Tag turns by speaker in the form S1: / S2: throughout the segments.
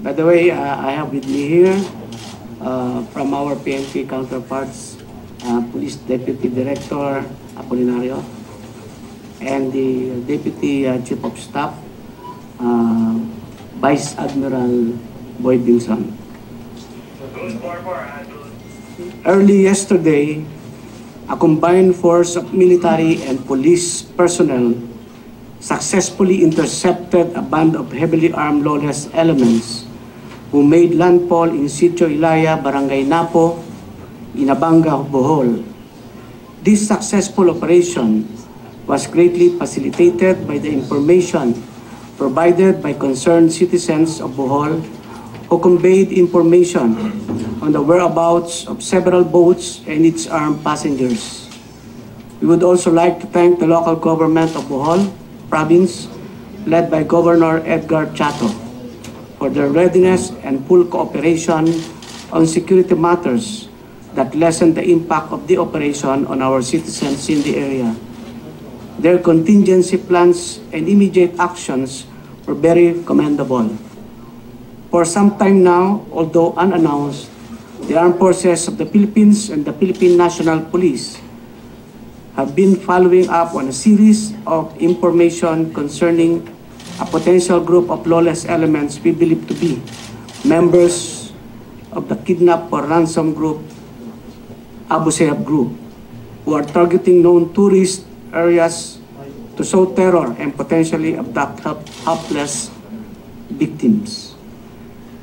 S1: By the way, I have with me here from our PNP counterparts, Police Deputy Director Apolinario, and the Deputy Chief of Staff, Vice Admiral Boyd Binson. Early yesterday, a combined force of military and police personnel successfully intercepted a band of heavily armed lawless elements who made landfall in Sitio Ilaya, Barangay Napo, Inabanga, Bohol. This successful operation was greatly facilitated by the information provided by concerned citizens of Bohol who conveyed information on the whereabouts of several boats and its armed passengers. We would also like to thank the local government of Bohol Province, led by Governor Edgar Chato, for their readiness and full cooperation on security matters that lessened the impact of the operation on our citizens in the area. Their contingency plans and immediate actions were very commendable. For some time now, although unannounced, the armed forces of the Philippines and the Philippine National Police have been following up on a series of information concerning a potential group of lawless elements we believe to be members of the kidnap or ransom group, Abu Sayyaf Group, who are targeting known tourist areas to sow terror and potentially abduct helpless victims.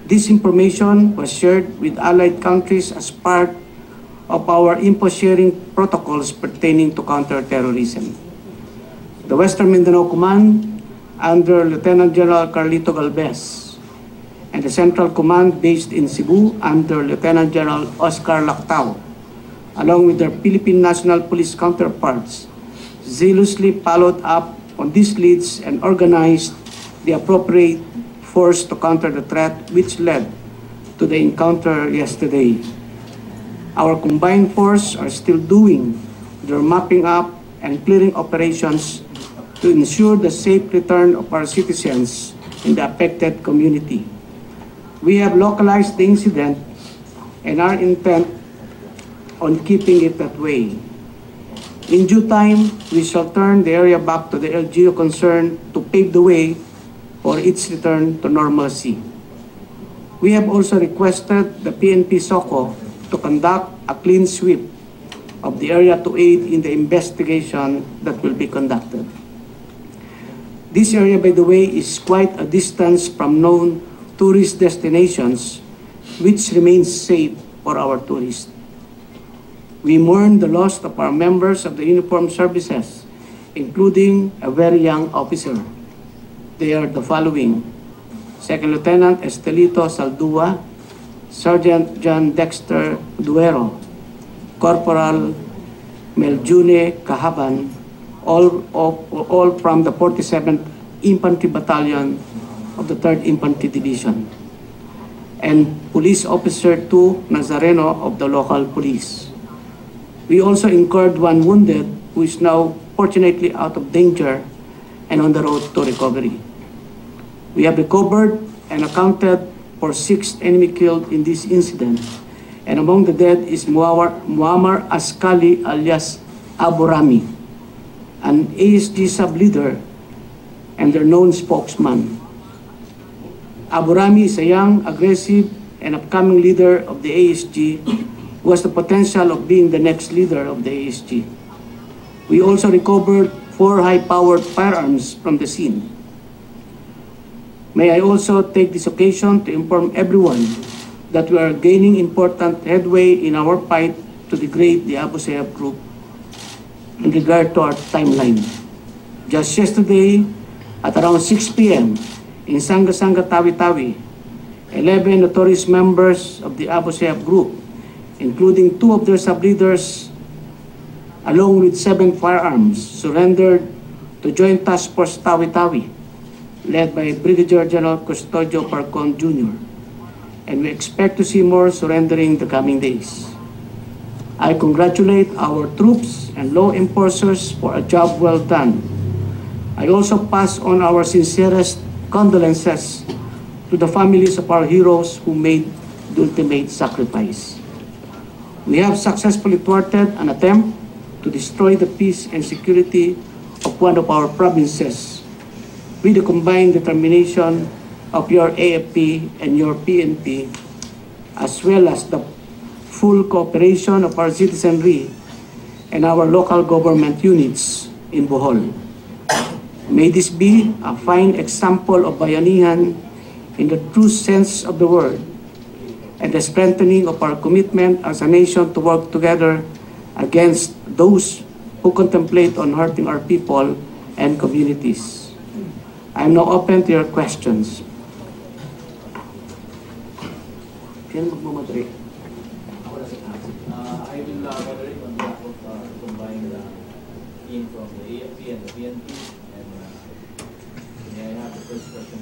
S1: This information was shared with allied countries as part of our info-sharing protocols pertaining to counterterrorism. The Western Mindanao Command, under Lieutenant General Carlito Galvez, and the Central Command based in Cebu under Lieutenant General Oscar Lactao, along with their Philippine National Police counterparts, zealously followed up on these leads and organized the appropriate force to counter the threat which led to the encounter yesterday. Our combined force are still doing their mapping up and clearing operations to ensure the safe return of our citizens in the affected community. We have localized the incident and are intent on keeping it that way. In due time, we shall turn the area back to the LGU concerned to pave the way for its return to normalcy. We have also requested the PNP SOCO to conduct a clean sweep of the area to aid in the investigation that will be conducted. This area, by the way, is quite a distance from known tourist destinations, which remains safe for our tourists. We mourn the loss of our members of the uniformed services, including a very young officer. They are the following: Second Lieutenant Estelito Saldua, Sergeant John Dexter Duero, Corporal Meljune Kahaban, all from the 47th Infantry Battalion of the 3rd Infantry Division, and Police Officer 2 Nazareno of the local police. We also incurred one wounded who is now fortunately out of danger and on the road to recovery. We have recovered and accounted for 6 enemy killed in this incident, and among the dead is Muammar Askali alias Abu Rami, an ASG sub-leader and their known spokesman. Abu Rami is a young, aggressive, and upcoming leader of the ASG who has the potential of being the next leader of the ASG. We also recovered 4 high-powered firearms from the scene. May I also take this occasion to inform everyone that we are gaining important headway in our fight to degrade the Abu Sayyaf Group in regard to our timeline. Just yesterday, at around 6 p.m. in Sanga-Sanga, Tawi-Tawi, 11 notorious members of the Abu Sayyaf Group, including 2 of their sub-leaders, along with 7 firearms, surrendered to Joint Task Force Tawi-Tawi, led by Brigadier General Custodio Parcon Jr., and we expect to see more surrendering the coming days. I congratulate our troops and law enforcers for a job well done. I also pass on our sincerest condolences to the families of our heroes who made the ultimate sacrifice. We have successfully thwarted an attempt to destroy the peace and security of one of our provinces with the combined determination of your AFP and your PNP, as well as the full cooperation of our citizenry and our local government units in Bohol. May this be a fine example of bayanihan in the true sense of the word, and the strengthening of our commitment as a nation to work together against those who contemplate on hurting our people and communities. I am now open to your questions. Sino magmamadali?
S2: I will moderate on behalf of combine the team from the AFP and the PNP. And may I have the first question?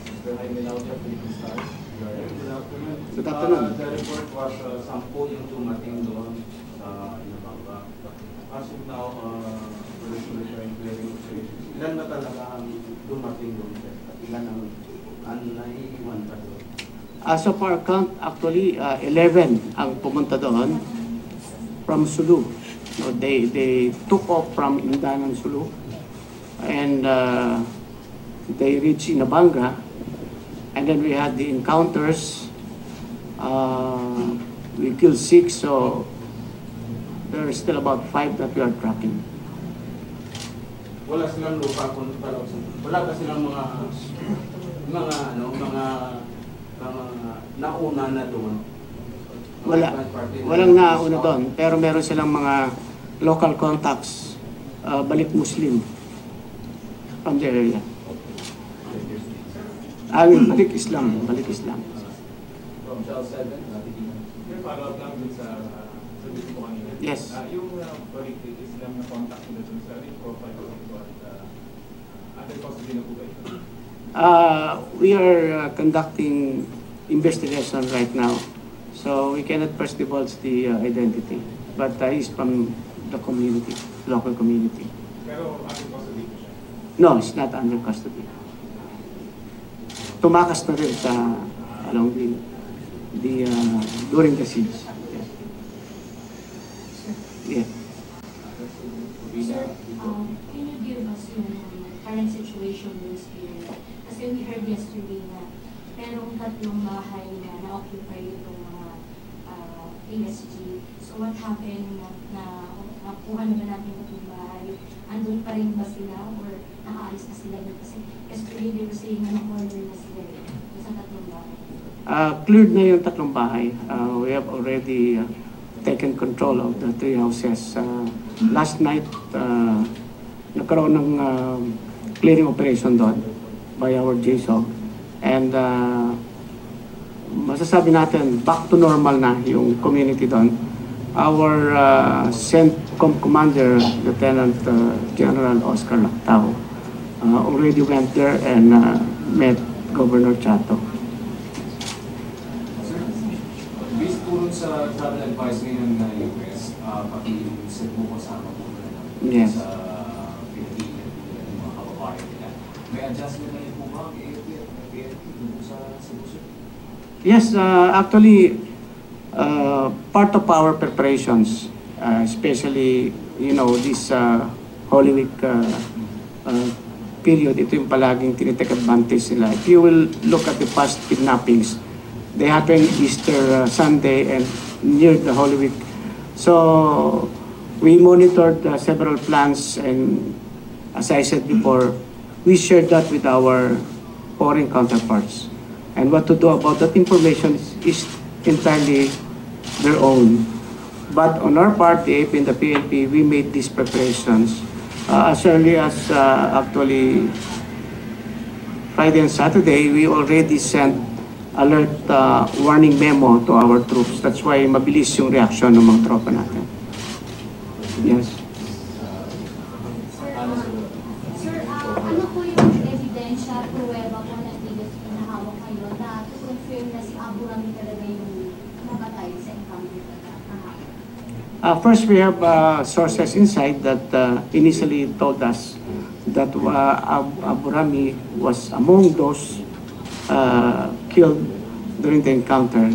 S2: Mr. Jaime Laudia, Philippine Star.
S3: Good afternoon.
S1: Good afternoon.
S3: The report was sample yung dumating doon sa Inabanga. As of now, resolution and clearing observations. Ilan na talaga ang dumating doon? Ilan ang naiiwan pa doon?
S1: As of our count, actually, 11 ang pumunta doon from Sulu. So they took off from Indanan, Sulu, and they reached Inabanga, and then we had the encounters. We killed 6, so there are still about 5 that we are tracking.
S3: Wala silang lupa kung wala ka silang mga nauna na doon.
S1: Walang nauna doon, pero meron silang mga local contacts, balik Muslim from the area. Balik Islam.
S2: From Charles 7, may follow-up lang dun sa sabi ko kanina.
S1: Yes.
S2: Yung balik Islam na contact nila dun sa rin profile ko ito at other possibly na po ba ito?
S1: We are conducting investigation right now, so we cannot first divulge the identity, but he's from the community, local community.
S2: Pero other possibly po siya?
S1: No, it's not under custody. Tumakas na rin sa along the during the siege. Yeah.
S4: Sir, can you give us yung current situation in this area? Kasi we heard yesterday na merong 3 bahay na na-occupy itong mga PSG. So what happened na nakuha na ba natin itong bahay? Andun pa rin ba sila or nakaalis na sila doon? Kasi yesterday they were saying na na-corner na sila sa 3 bahay.
S1: Cleared na yung 3 bahay. We have already taken control of the 3 houses. Last night, nagkaroon ng clearing operation doon by our JSOC. And masasabi natin, back to normal na yung community doon. Our CENTCOM Commander, Lieutenant General Oscar Lactao, already went there and met Governor Chato.
S5: Based po sa travel advice ngayon ng US, pati yung Cebu kasama po
S1: Yes.
S5: sa Pilipinas, yung mga kababayan nila. May adjustment na yun po ba ang AFP at PNP dun sa Cebu?
S1: Yes, actually, part of our preparations, especially, this Holy Week period, ito yung palaging tinitake advantage nila. If you will look at the past kidnappings, they happen Easter Sunday and near the Holy Week. So, we monitored several plans, and as I said before, we shared that with our foreign counterparts. And what to do about that information is entirely their own. But on our part, the AP and the PNP, we made these preparations as early as actually Friday and Saturday. We already sent alert warning memo to our troops. That's why mabilis yung reaction ng mga tropa natin. Yes.
S4: Sir, ano po yung ebidensya, pruweba po na pinahawak ngayon na to confirm na si Abu Rami talaga yung namatay sa encounter kahapon?
S1: First, we have sources inside that initially told us that Abu Rami was among those killed during the encounter.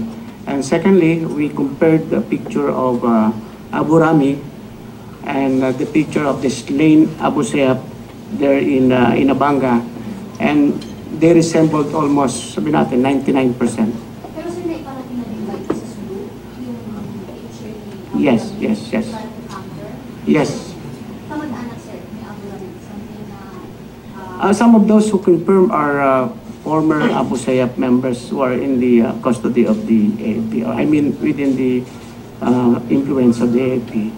S1: And secondly, we compared the picture of Abu Rami and the picture of the slain Abu Sayyaf there in Abanga, and they resembled almost, sabi natin, 99%.
S4: Pero sir, may parating na din ba ito sa Sulu? Yung picture ni
S1: Yes, yes, yes. Yes.
S4: Kamag-anak sir, may Abu Rami, something na...
S1: Some of those who confirm are former Abu Sayyaf members who are in the custody of the AFP, or I mean within the influence of the AFP.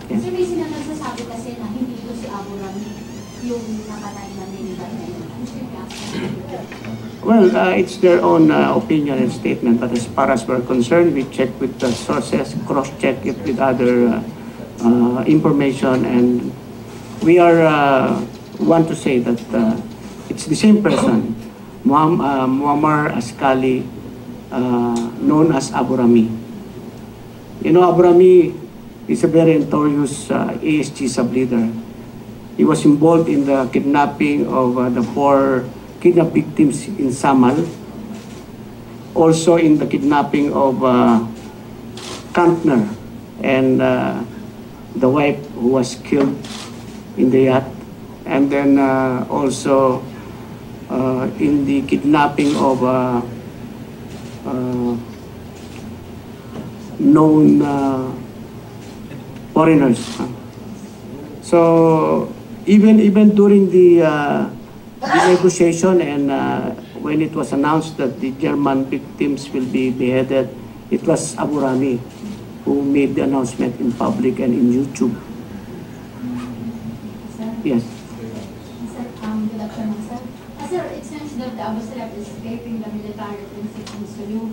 S1: Yes.
S4: Sir, may sila nagsasabi kasi na hindi ko si Abu Rami yung nakatay na nilibat na yun. Ano sir yung reaction?
S1: Well, it's their own opinion and statement, but as far as we're concerned, we check with the sources, cross-check it with other information, and we are want to say that it's the same person, Muammar Askali, known as Abu Rami. You know, Abu Rami is a very notorious ASG sub-leader. He was involved in the kidnapping of the 4 kidnap victims in Samal, also in the kidnapping of Kantner and the wife who was killed in the yacht, and then also in the kidnapping of known foreigners. So even during the negotiation and when it was announced that the German victims will be beheaded, it was Abu Rami who made the announcement in public and in YouTube.
S4: Sir?
S1: Yes.
S4: Sir, good afternoon, sir. Sir, it seems that the Abu Sayyaf is escaping the military offensive in Sulu,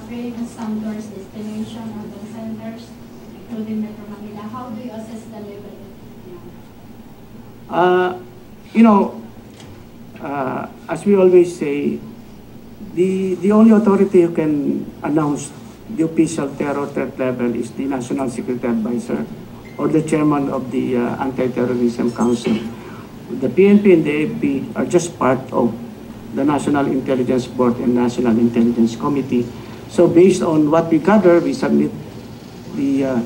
S4: freeing some tourist destination urban centers, including Metro Manila. How do you assess the level now?
S1: You know, as we always say, the only authority who can announce the official terror threat level is the National Security Advisor or the chairman of the Anti-Terrorism Council. The PNP and the AFP are just part of the National Intelligence Board and National Intelligence Committee. So based on what we gather, we submit the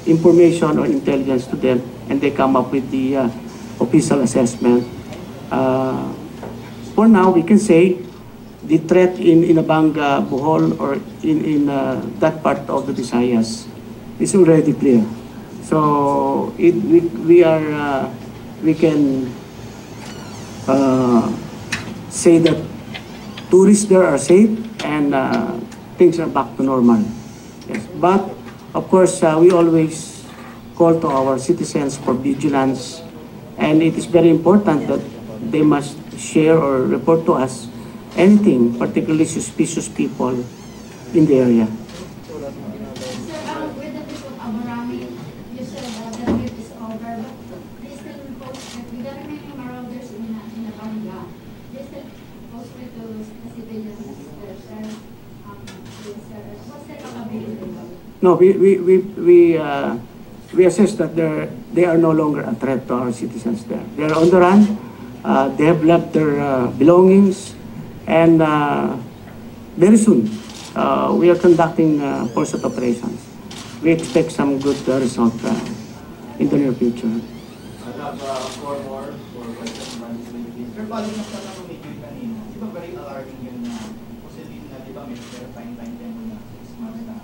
S1: information or intelligence to them, and they come up with the official assessment. For now, we can say the threat in Abanga, Bohol, or in that part of the Visayas is already clear. So we can say that tourists there are safe and things are back to normal. Yes. But of course, we always call to our citizens for vigilance, and it is very important that they must share or report to us anything, particularly suspicious people in the area.
S4: Sir, with the case of Abu Rami, you said the trip is over, but they still post that with the remaining marauders in Abanga, they still post it to the civilians there, sir. What's their capability?
S1: No, we assess that they are no longer a threat to our citizens there. They are on the run. They have left their belongings, and very soon we are conducting pursuit operations. We expect some good result in the near future.
S2: I have 4 more for questions.
S6: Sir, following up na lang medyo kanina, di ba very alarming yun na positive na, di ba, may time demo na 6 months na.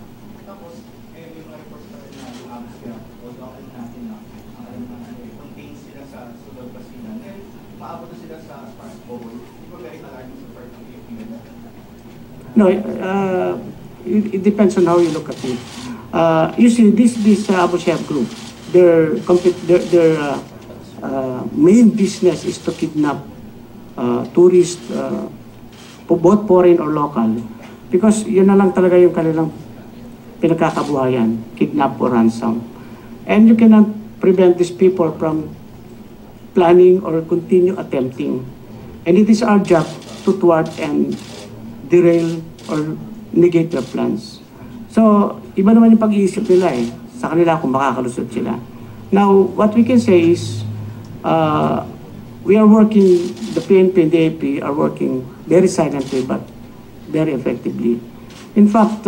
S6: Tapos, ngayon yung mga reports na rin na lumabas sila, o doon natin na, ang alam na contain sila sa Sudol Basilan. Ngayon, maabot na sila sa as far as Bohol. Di ba very alarming sa part of the
S1: No, it depends on how you look at it. You see, this Abu Sayyaf group, their main business is to kidnap tourists, both foreign or local, because yun na lang talaga yung kanilang pinagkakabuhayan, kidnap or ransom. And you cannot prevent these people from planning or continue attempting. And it is our job to thwart and derail or negate their plans. So, iba naman yung pag-iisip nila sa kanila kung makakalusot sila. Now, what we can say is, we are working the PNP and DAP are working very silently but very effectively. In fact,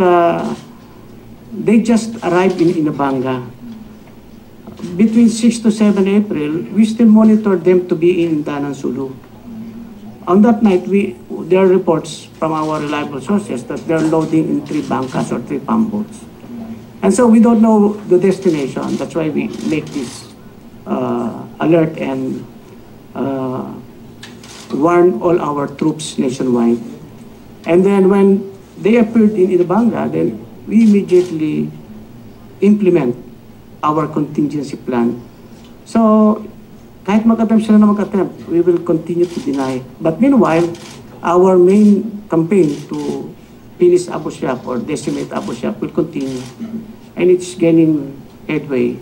S1: they just arrived in Inabanga. Between 6 to 7 April, we still monitored them to be in Danan Sulu. On that night, there are reports from our reliable sources that they're loading in 3 bangkas or 3 pump boats. And so we don't know the destination. That's why we make this alert and warn all our troops nationwide. And then when they appeared in Inabanga, then we immediately implement our contingency plan. So, kahit mag-attempt sila na mag-attempt, we will continue to deny. But meanwhile, our main campaign to finish Abu Sayyaf or decimate Abu Sayyaf will continue. And it's gaining headway.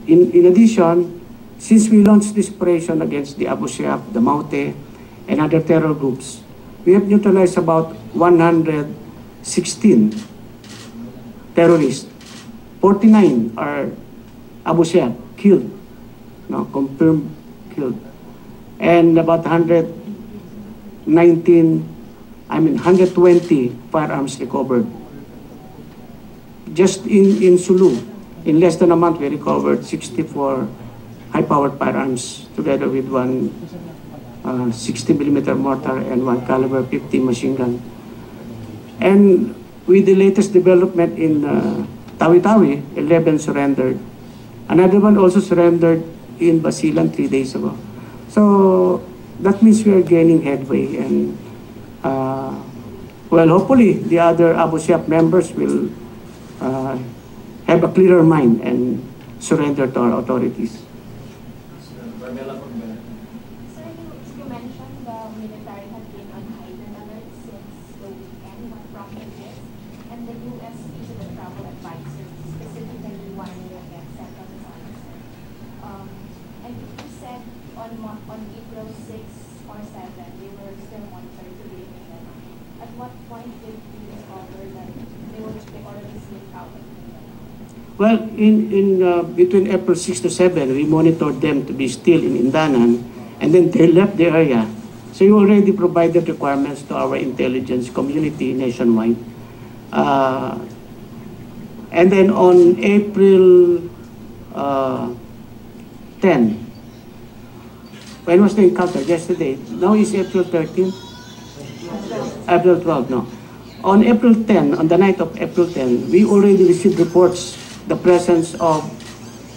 S1: In addition, since we launched this operation against the Abu Sayyaf, the Maute, and other terror groups, we have neutralized about 116 terrorists. 49 are Abu Sayyaf killed, confirmed killed, and about 120 firearms recovered. Just in Sulu, in less than a month, we recovered 64 high-powered firearms together with one 60mm mortar and one caliber 50 machine gun. And with the latest development in Tawi-Tawi, 11 surrendered. Another one also surrendered in Basilan 3 days ago. So that means we are gaining headway, and well, hopefully the other Abu Sayyaf members will have a clearer mind and surrender to our authorities.
S2: Pamela Pagmela.
S7: Sir, you mentioned the military had been on heightened alert since the weekend. What prompted this? And the U.S. issued a travel advisor, specifically warning against central violence. And you said on April 6 or 7, they were still monitored to be in. At what point did you discover that they already slipped out of Mindanao?
S1: Well, between April 6 to 7, we monitored them to be still in Indanan, and then they left the area. So we already provided requirements to our intelligence community nationwide. And then on April 10, when was the encounter? Yesterday. Now is April 13? April 12, no. On April 10, on the night of April 10, we already received reports the presence of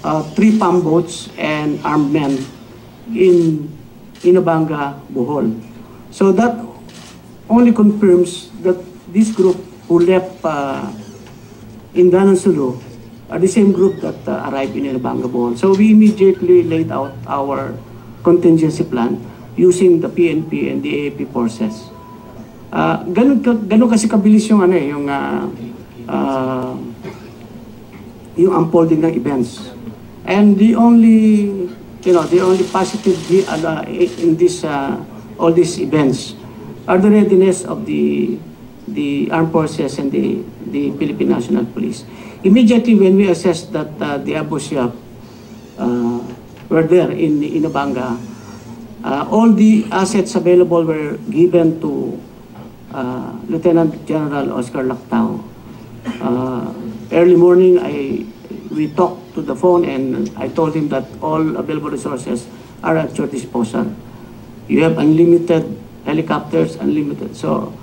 S1: 3 pump boats and armed men in Inabanga, Bohol. So that only confirms that this group who left Danan Sulu are the same group that arrived in Inabanga, Bohol. So we immediately laid out our contingency plan using the PNP and the AAP forces. Ganun kasi kabilis yung yung unfolding ng events. And the only positive in this all these events are the readiness of the armed forces and the Philippine National Police. Immediately when we assessed that the Abu Sayyaf were there in Inabanga, all the assets available were given to Lieutenant General Oscar Lactao. Early morning, we talked to the phone and I told him that all available resources are at your disposal. You have unlimited helicopters, unlimited. So,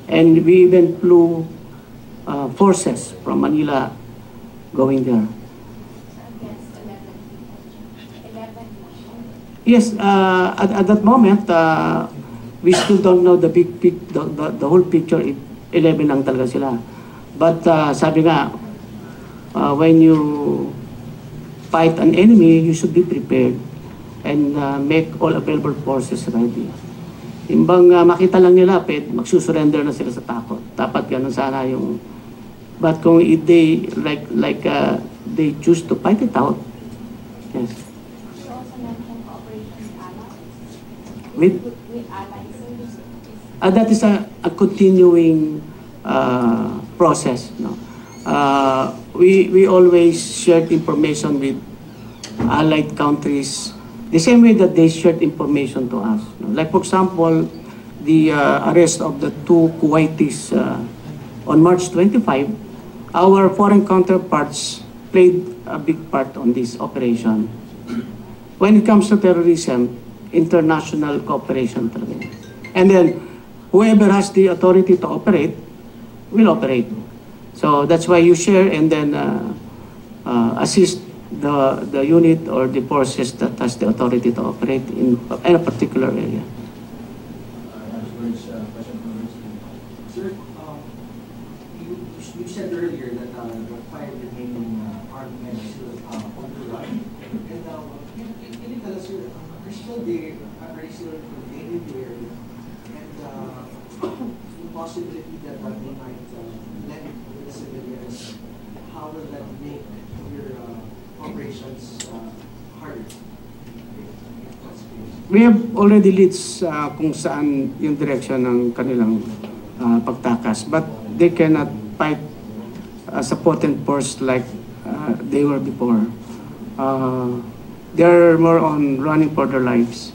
S1: and we even flew forces from Manila going there.
S7: Against 11
S1: Yes, at that moment, we still don't know the whole picture. 11 lang talaga sila. But sabi nga, when you fight an enemy, you should be prepared and make all available forces ready. Imbang makita lang nila, magsusurrender na sila sa takot. Dapat ganun sana yung... But kung they they choose to fight it out, yes.
S7: You also mentioned cooperation with allies.
S1: With
S7: Allies.
S1: that is a continuing process. No? We always shared information with allied countries The same way that they shared information to us. Like for example, the arrest of the two Kuwaitis on March 25, our foreign counterparts played a big part on this operation. When it comes to terrorism, international cooperation talaga. And then, whoever has the authority to operate, will operate. So that's why you share and then assist the unit or the forces that has the authority to operate in a particular area.
S8: Sir, you said earlier that the 5 remaining armed men are still on the run. And can you tell us, sir, are still there, are they still contained in the area? And the possibility that they might let the civilians, how will that make your operations harder?
S1: We have already leads kung saan yung direction ng kanilang pagtakas. But they cannot fight as a potent force like they were before. They're more on running for their lives.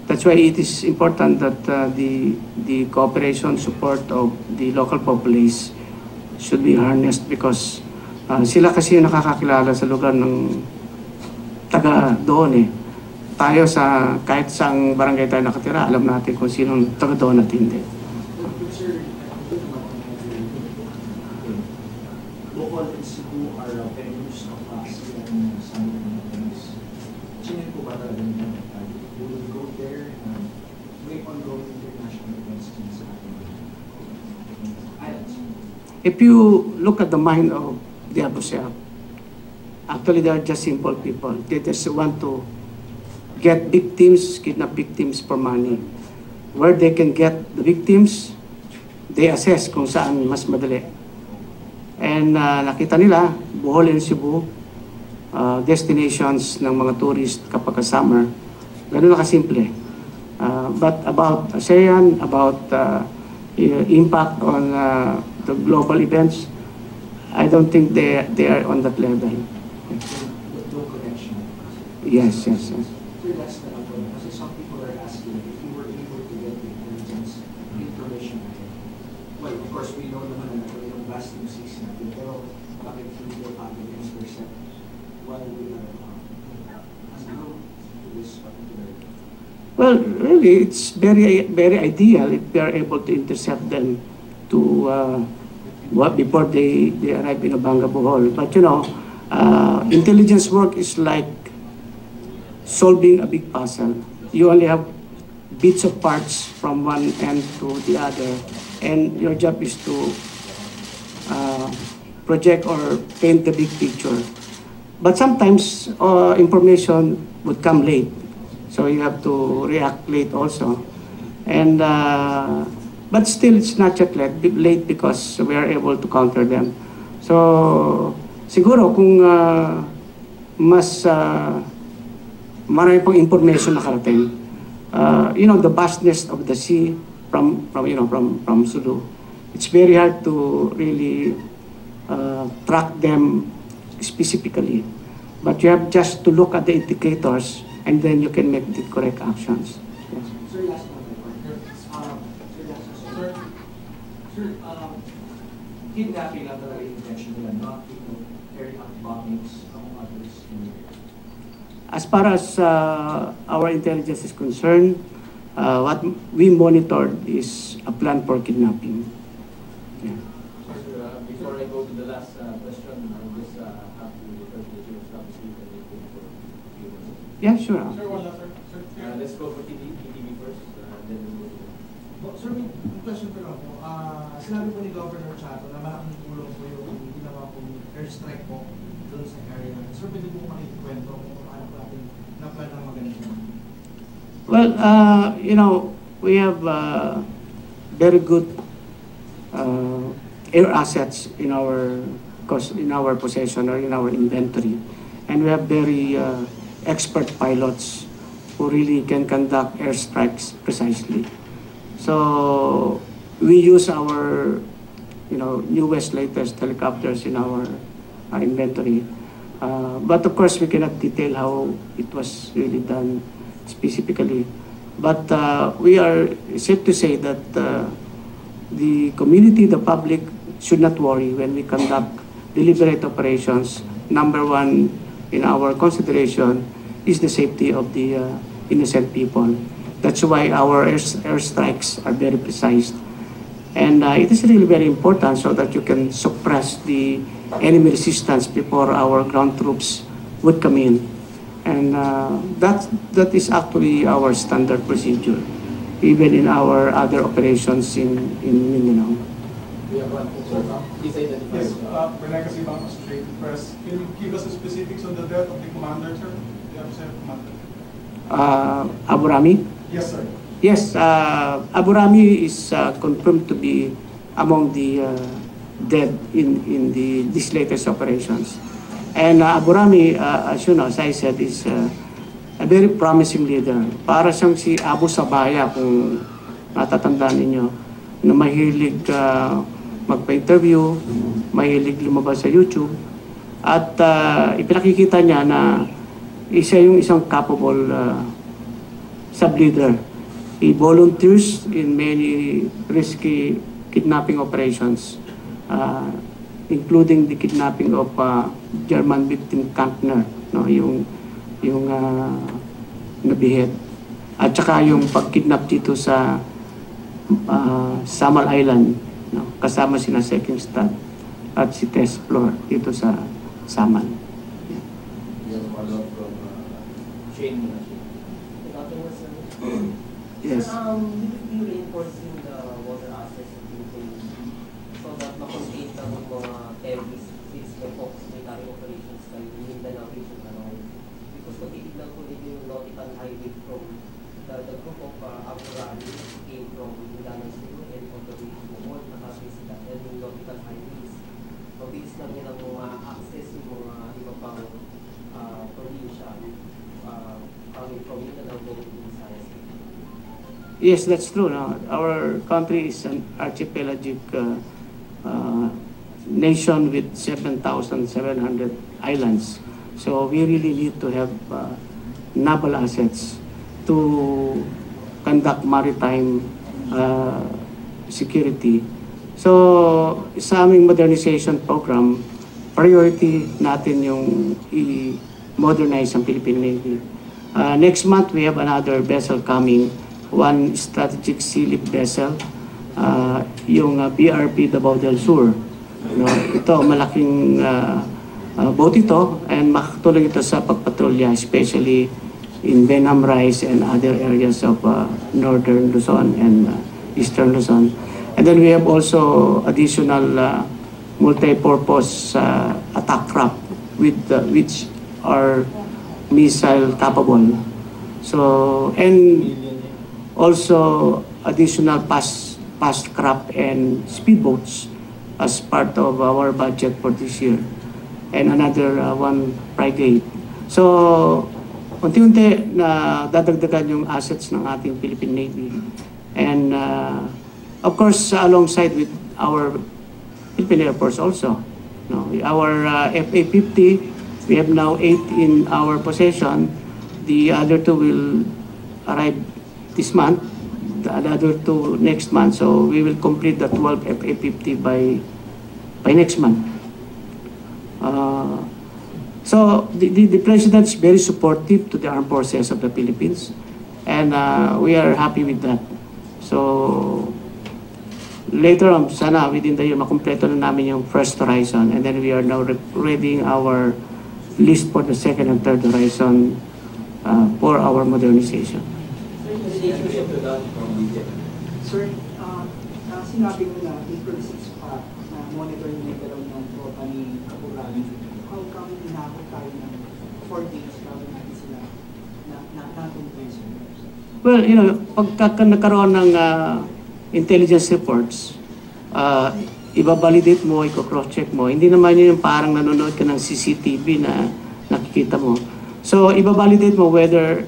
S1: That's why it is important that the cooperation support of the local populace should be harnessed because sila kasi yung nakakakilala sa lugar ng taga doon eh. Tayo sa kahit saang barangay tayo nakatira, alam natin kung sinong taga doon at hindi.
S8: Sir, Bohol and Cebu are venues of ASEAN summit meetings. Tingin po ba talaga nila we will go there and may ongoing international events sa ating islands?
S1: If you look at the mind of the Abu Sayyaf, actually they are just simple people. They just want to get victims, kidnap victims for money. Where they can get the victims, they assess kung saan mas madali. And nakita nila, Bohol and Cebu, destinations ng mga tourist kapag summer. Ganun na kasimple. But about ASEAN, about impact on the global events, I don't think they are on that level.
S8: No connection.
S1: Yes.
S8: Sir, that's the number. Kasi some people are asking if you were able to get the intelligence information. Well, of course, we know naman na yung vast yung seas natin, pero bakit hindi yung ating intercept while we are as a group to this particular.
S1: Well, really, it's very ideal if we are able to intercept them to before they arrive in Obanga, Bohol. But you know, intelligence work is like solving a big puzzle. You only have bits of parts from one end to the other, and your job is to project or paint the big picture. But sometimes information would come late, so you have to react late also. And but still, it's not yet late because we are able to counter them. So siguro kung mas marami pang information nakarating. You know, the vastness of the sea from Sulu. It's very hard to really track them specifically. But you have just to look at the indicators and then you can make the correct actions. Yes.
S8: Sir, last one. Sir, kidnapping lang talaga yung intention nila, not carry out bombings among others in the area.
S1: As far as our intelligence is concerned, what we monitored is a plan for kidnapping. Yeah.
S2: Sir, before I go to the last question, I just have to refer to the Chief of Staff to see if they go for viewers.
S1: Yeah, sure.
S6: Sir, wala, sir.
S2: Let's go for TTV first, then we'll go to
S6: Sir, may question ko lang po. Sinabi po ni Governor Chato na malaking tulong po yung ginawa po airstrike po doon sa area. Sir, pwede po makikwento kung paano po natin na-plan ng maganito?
S1: Well, you know, we have very good air assets in our possession or in our inventory, and we have very expert pilots who really can conduct airstrikes precisely. So we use our, newest, latest helicopters in our inventory. But of course, we cannot detail how it was really done specifically. But we are safe to say that the community, the public, should not worry when we conduct deliberate operations. Number one in our consideration is the safety of the innocent people. That's why our airstrikes are very precise. And it is really very important so that you can suppress the enemy resistance before our ground troops would come in. And that is actually our standard procedure, even in our other operations in Mindanao.
S2: We have one sir. Please identify.
S9: Yes, Renee Casibang, Associated Press. Can you give us the specifics on the death of the commander, sir? The officer commander.
S1: Abu Rami?
S9: Yes, sir.
S1: Yes, Abu Rami is confirmed to be among the dead in these latest operations. And Abu Rami, as you know, as I said, is a very promising leader. Para siyang si Abu Sabaya, kung natatandaan ninyo, na mahilig magpa-interview, mahilig lumabas sa YouTube, at ipinakikita niya na isang capable sub-leader. He volunteers in many risky kidnapping operations, including the kidnapping of German victim Kantner, no, yung nabihed. At saka yung pag-kidnap dito sa Samal Island, no, kasama sina Sekingstad at si Tess Flor dito sa Samal.
S2: We have follow-up from Shane muna.
S1: Yes.
S10: Will you be reinforcing the water access of the so that ma-contain ng mga heavy since may focus military operations kayo in Mindanao region around? Because kung titignan ko rin yung nautical highway from the group of Abu Rami came from Mindanao City and on the way to Bohol, nakasya sila. And yung nautical highways, mabilis lang nilang ma-access yung mga iba pang provincia coming from Mindanao going to Visayas.
S1: Yes, that's true. No? Our country is an archipelagic nation with 7,700 islands. So we really need to have naval assets to conduct maritime security. So sa aming modernization program, priority natin yung i-modernize ang Philippine Navy. Next month, we have another vessel coming, one strategic sea-lift vessel, yung BRP Davao del Sur. No, ito, malaking boat ito, and makakatulong ito sa pagpatrolya, especially in Benham Rise and other areas of northern Luzon and eastern Luzon. And then we have also additional multi-purpose attack craft with which are missile capable. So, and also additional fast craft and speedboats as part of our budget for this year, and another one frigate. So unti-unti na dadagdagan yung assets ng ating Philippine Navy, and of course alongside with our Philippine Air Force also. No, our FA-50, we have now 8 in our possession. The other 2 will arrive this month, the other 2 next month. So we will complete the 12 FA-50 by next month. So the President is very supportive to the armed forces of the Philippines, and we are happy with that. So later on, sana within the year, makumpleto na namin yung first horizon, and then we are now readying our list for the second and third horizon for our modernization.
S8: Sir, sinabi mo na April 6 pa na monitor yung level ng tropa ni Kapurali. How come inakot tayo ng 4 days bago natin sila natuntun?
S1: Well, you know, pagka nagkaroon ng intelligence reports, ibabalidate mo, i-cross-check mo. Hindi naman yun yung parang nanonood ka ng CCTV na nakikita mo. So, ibabalidate mo whether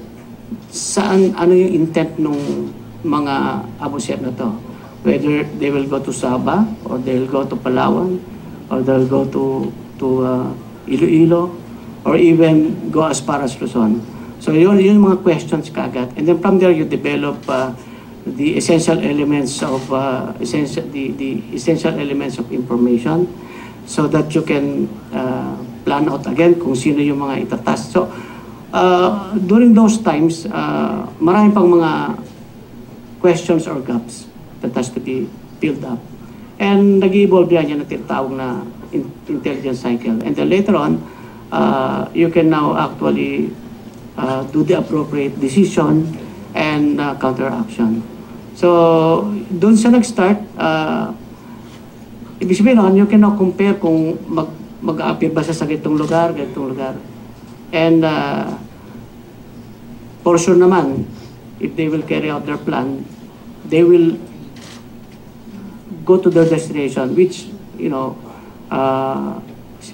S1: saan, ano yung intent ng mga abuset na to. Whether they will go to Sabah, or they will go to Palawan, or they will go to Iloilo, or even go as far as Luzon. So yun yung mga questions kaagad. And then from there, you develop the essential elements of the essential elements of information so that you can plan out again kung sino yung mga itatask. So during those times, marami pang mga questions or gaps that has to be filled up. And nag-evolve yan yung tinatawag na intelligence cycle. And then later on, you can now actually do the appropriate decision and counteraction. So, doon sa nag-start, ibig sabihin nun, you can now compare kung mag-a-appear ba sa ganitong lugar. And for sure naman, if they will carry out their plan, they will go to their destination, which, you know,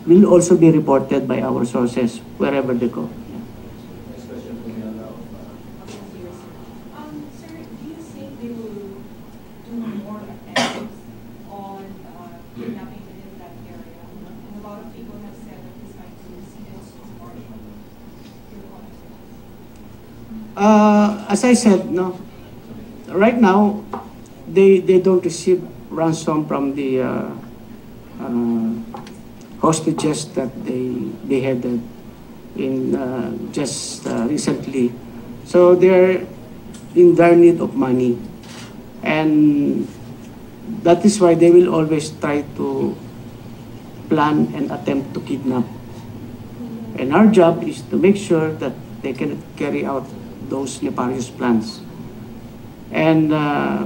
S1: will also be reported by our sources wherever they go.
S2: Next question from Yala.
S11: Sir, do you think they will do more attempts on kidnapping within that area? And a lot of people have said that this might be seen as more.
S1: As I said, no, right now, they don't receive ransom from the hostages that they beheaded in just recently. So they're in dire need of money, and that is why they will always try to plan and attempt to kidnap. And our job is to make sure that they can carry out those nefarious plans. And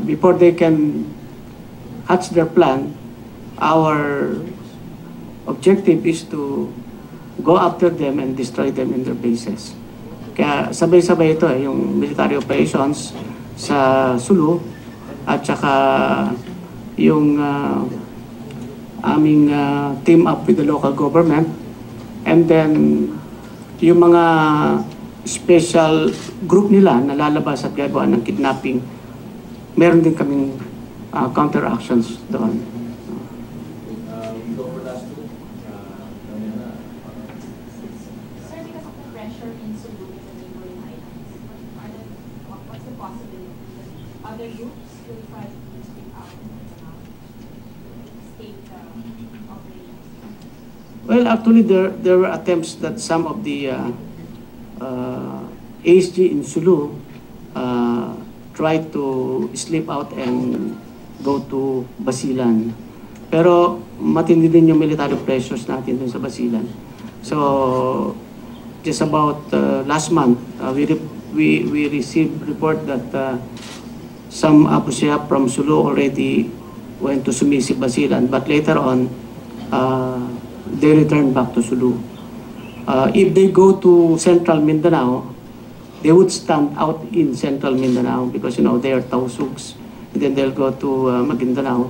S1: before they can hatch their plan, our objective is to go after them and destroy them in their bases. Kaya sabay-sabay ito yung military operations sa Sulu at saka yung aming team up with the local government, and then yung mga special group nila na lalabas at gagawa ng kidnapping, meron din kaming counteractions doon.
S2: We go for last two.
S7: Sir, because of the pressure in Sulu and the neighboring islands, what's the possibility that other groups will try to speak out state operations?
S1: Well, actually, there were attempts that some of the ASG in Sulu tried to slip out and go to Basilan. Pero matindi din yung military pressures natin dun sa Basilan. So, just about last month, we received report that some Apusia from Sulu already went to Sumisip, Basilan, but later on, they returned back to Sulu. If they go to Central Mindanao, they would stand out in Central Mindanao because, you know, they are Tausugs. And then they'll go to Maguindanao.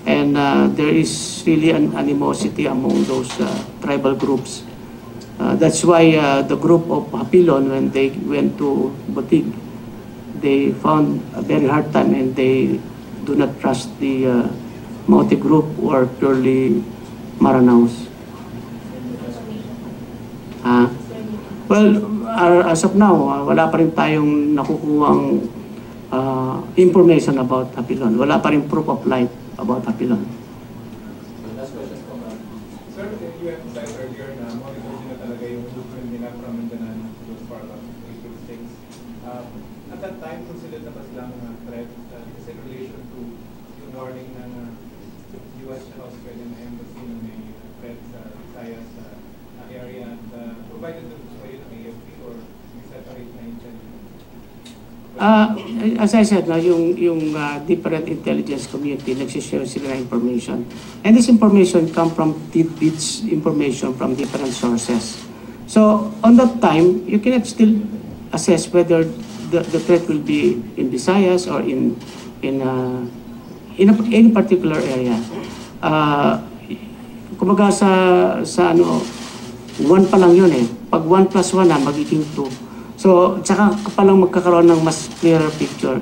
S1: And there is really an animosity among those tribal groups. That's why the group of Hapilon, when they went to Botig, they found a very hard time and they do not trust the Mote group or purely Maranaos. Well, as of now, wala pa rin tayong nakukuhang information about Hapilon. Wala pa rin proof of life about Hapilon.
S2: Last question from
S9: Sir, you emphasized earlier na monitoring na talaga yung movement nila from Mindanao to those part of April 6. At that time, considered na ba silang threat in relation to yung warning ng U.S. Australian Embassy na may threat sa Visayas area at provided na gusto kayo ng AFP or separate na intelligence?
S1: As I said, yung different intelligence community nagsishare sila ng information. And this information come from tidbits information from different sources. So, on that time, you cannot still assess whether the threat will be in Visayas or in any particular area. Kumaga sa ano, 1 pa lang yun eh. Pag 1 plus 1 na, magiging 2. So, tsaka pa lang magkakaroon ng mas clearer picture.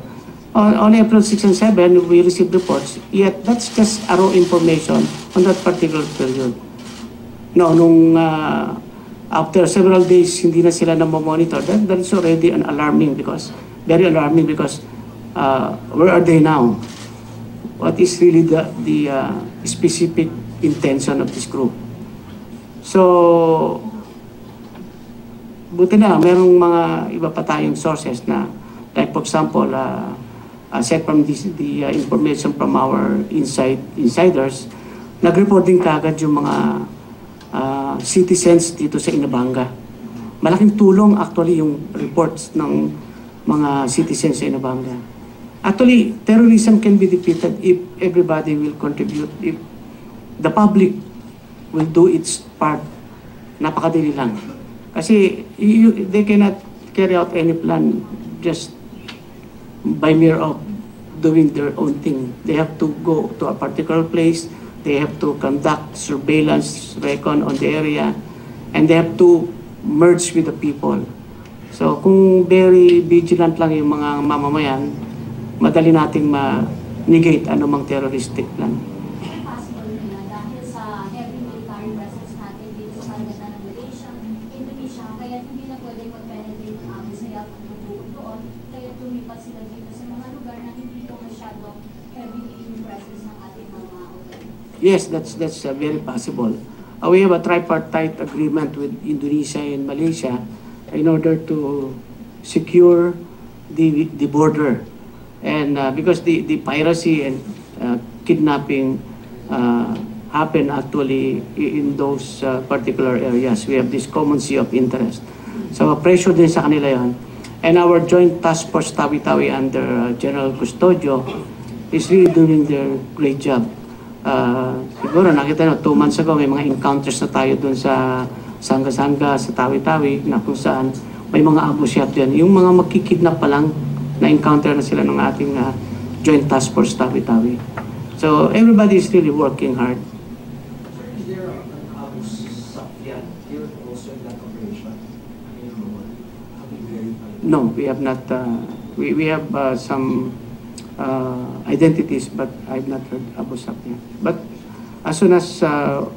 S1: On April 6 and 7, we received reports, yet that's just raw information on that particular period. No, nung after several days hindi na sila monitor, that is already very alarming because where are they now? What is really the specific intention of this group? So, buti na, merong mga iba pa tayong sources na, like for example, aside from the information from our insiders, nag-report din kaagad yung mga citizens dito sa Inabanga. Malaking tulong actually yung reports ng mga citizens sa Inabanga. Actually, terrorism can be defeated if everybody will contribute, if the public will do its part. Napakadali lang. Kasi they cannot carry out any plan just by mere of doing their own thing. They have to go to a particular place, they have to conduct surveillance, recon on the area, and they have to merge with the people. So kung very vigilant lang yung mga mamamayan, madali nating ma-negate anumang terroristic plan.
S4: Possible nila dahil sa heavy military presence natin dito sa karagatan ng Malaysia, Indonesia, kaya hindi na pwede mag-penetrate ng aming sayap at bubukod doon, kaya tumipat sila dito sa mga lugar na hindi po masyado heavily in presence ng ating mga hotel.
S1: Yes, that's very possible. We have a tripartite agreement with Indonesia and Malaysia in order to secure the border. And because the piracy and kidnapping happen actually in those particular areas, we have this common sea of interest. So pressure din sa kanila yon. And our joint task force Tawi-Tawi under General Custodio is really doing their great job. Siguro nakita nyo, 2 months ago may mga encounters na tayo dun sa Sanga-Sanga, sa Tawi-Tawi, na kung saan may mga abusyat dyan. Yung mga magkikidnap pa lang, na-encounter na sila ng ating joint task force Tawi-Tawi. So everybody is really working hard.
S8: Sir, is there an Abu Safyan here also in that operation? Have you verified?
S1: No, we have not. We have some identities, but I've not heard Abu Safyan. But as soon as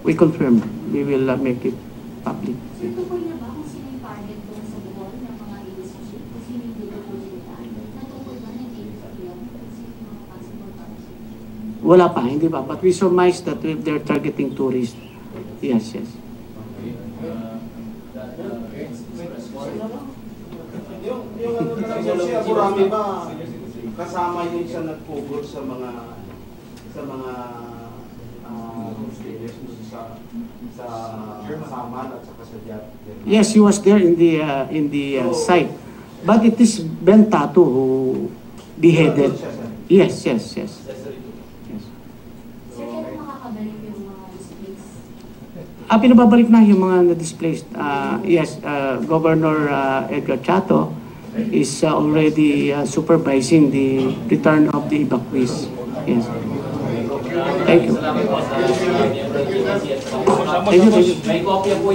S1: we confirm, we will make it public.
S4: Sir, tukoy na ba kung sino yung target doon sa buhol ng mga ESG? Kung sino yung dito po sila? Natukoy ba ng AFPM? Kung sino yung mga possible targets?
S1: Wala pa, hindi pa. But we surmise that they're targeting tourists. Yes, yes.
S3: Yung ano na lang si Abu Rami ba kasama yun sa nagpugol sa mga sa Saman at saka sa Jap.
S1: Yes, he was there in the site. But it is Ben Tatu who beheaded. Yes, yes, yes. Yes.
S4: Sir, kailan makakabalik yung mga displaced?
S1: Pinababalik na yung mga na-displaced. Yes, Governor Edgar Chato is already supervising the return of the evacuees. Yes. Thank you.
S2: Salamat po sa miyembro ng GCF.
S1: Thank you.
S2: May kopya po